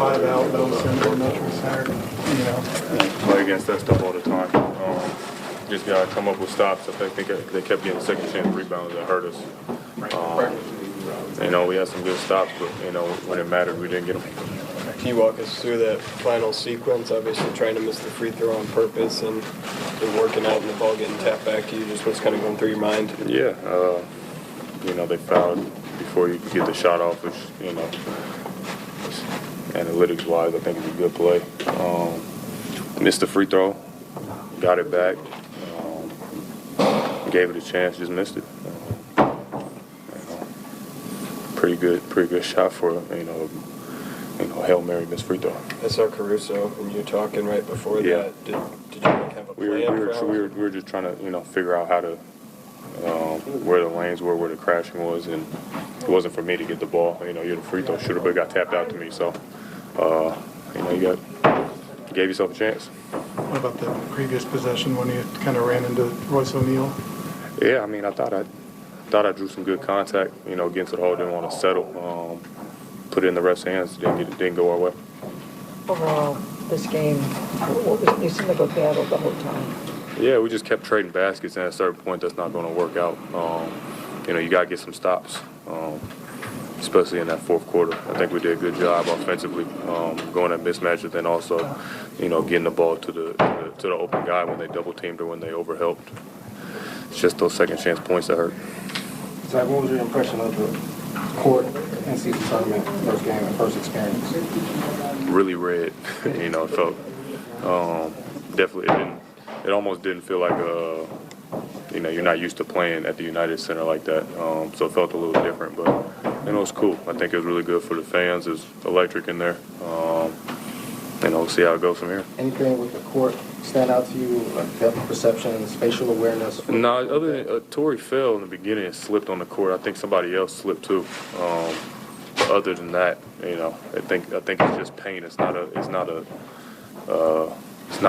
5-out, no center, no true center, you know. Play against that stuff all the time. Just got to come up with stops. I think they kept getting second chance rebounds that hurt us. We had some good stops, but, when it mattered, we didn't get them. Can you walk us through that final sequence? Obviously trying to miss the free throw on purpose and working out and the ball getting tapped back to you. Just what's kind of going through your mind? Yeah. They fouled before you could get the shot off, which, analytics-wise, I think it's a good play. Missed the free throw, got it back, gave it a chance, just missed it. Pretty good shot for Hail Mary missed free throw. I saw Caruso when you were talking right before that. Did you have a plan? We were just trying to figure out how to where the lanes were, where the crashing was, and it wasn't for me to get the ball. You're the free throw shooter, but it got tapped out to me. So you gave yourself a chance. What about the previous possession when you kind of ran into Royce O'Neal? Yeah, I thought I drew some good contact. Against the hole, didn't want to settle. Put it in the ref's hands. Didn't go our way. Overall, this game, you seemed like a battle the whole time. Yeah, we just kept trading baskets, and at a certain point, that's not going to work out. You got to get some stops, especially in that fourth quarter. I think we did a good job offensively, going at mismatches, and then also, getting the ball to the open guy when they double teamed or when they overhelped. It's just those second chance points that hurt. Zach, what was your impression of the court in season tournament first game and first experience? Really red. It felt definitely. It almost didn't feel like you're not used to playing at the United Center like that. So it felt a little different, but it was cool. I think it was really good for the fans. It's electric in there. We'll see how it goes from here. Anything with the court stand out to you, like depth perception, spatial awareness? No, other than Torrey fell in the beginning and slipped on the court. I think somebody else slipped too. But other than that, I think it's just paint. It's not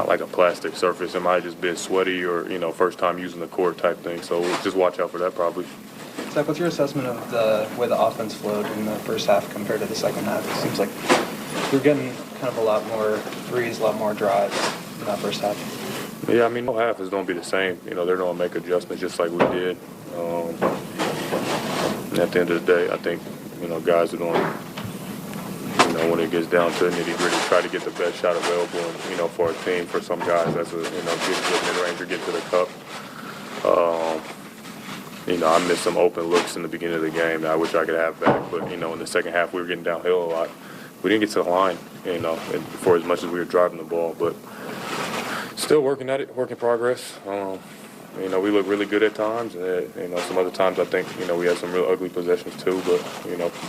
like a plastic surface. It might have just been sweaty or, first time using the court type thing. So we'll just watch out for that probably. Zach, what's your assessment of the way the offense flowed in the first half compared to the second half? It seems like we're getting kind of a lot more threes, a lot more drives in that first half. Yeah, no half is going to be the same. They're going to make adjustments just like we did. And at the end of the day, I think, guys are going to, when it gets down to nitty-gritty, try to get the best shot available. And, for a team, for some guys, that's a, get to the mid-range or get to the cup. I missed some open looks in the beginning of the game that I wish I could have back. But, in the second half, we were getting downhill a lot. We didn't get to the line, for as much as we were driving the ball. But still working at it, work in progress. We look really good at times. Some other times I think, we had some real ugly possessions too. But,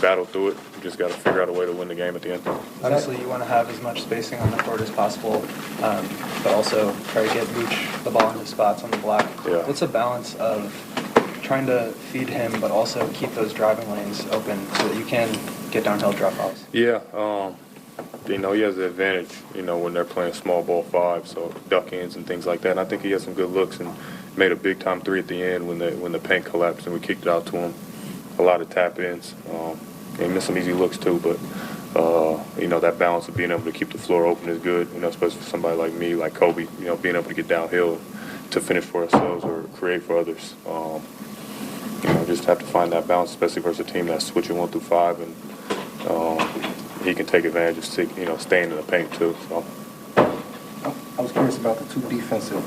battle through it. We just got to figure out a way to win the game at the end. Obviously, you want to have as much spacing on the court as possible, but also try to get Vooch the ball into spots on the block. Yeah. What's the balance of trying to feed him, but also keep those driving lanes open so that you can get downhill drop-offs? Yeah, he has the advantage, when they're playing small ball 5, so duck-ins and things like that. And I think he had some good looks and made a big-time 3 at the end when the paint collapsed and we kicked it out to him. A lot of tap-ins. He missed some easy looks too, but, that balance of being able to keep the floor open is good, especially for somebody like me, like Kobe, being able to get downhill to finish for ourselves or create for others. Just have to find that balance, especially versus a team that's switching 1 through 5, and he can take advantage of staying in the paint too. So. I was curious about the 2 defensive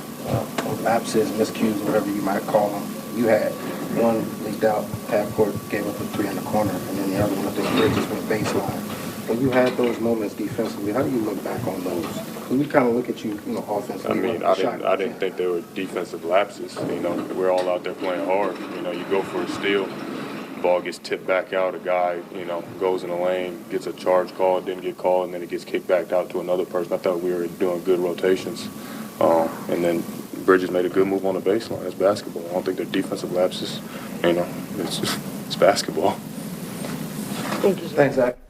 lapses, miscues, whatever you might call them. You had one leaked out, half court, gave up a 3 in the corner, and then the other one, I think Bridges went baseline. When you had those moments defensively, how do you look back on those? Because we kind of look at you, offensively. I didn't think they were defensive lapses. We're all out there playing hard. You go for a steal, ball gets tipped back out, a guy, goes in the lane, gets a charge call, didn't get called, and then it gets kicked back out to another person. I thought we were doing good rotations. And then Bridges made a good move on the baseline. It's basketball. I don't think they're defensive lapses. It's basketball. Thank you, Thanks, Zach.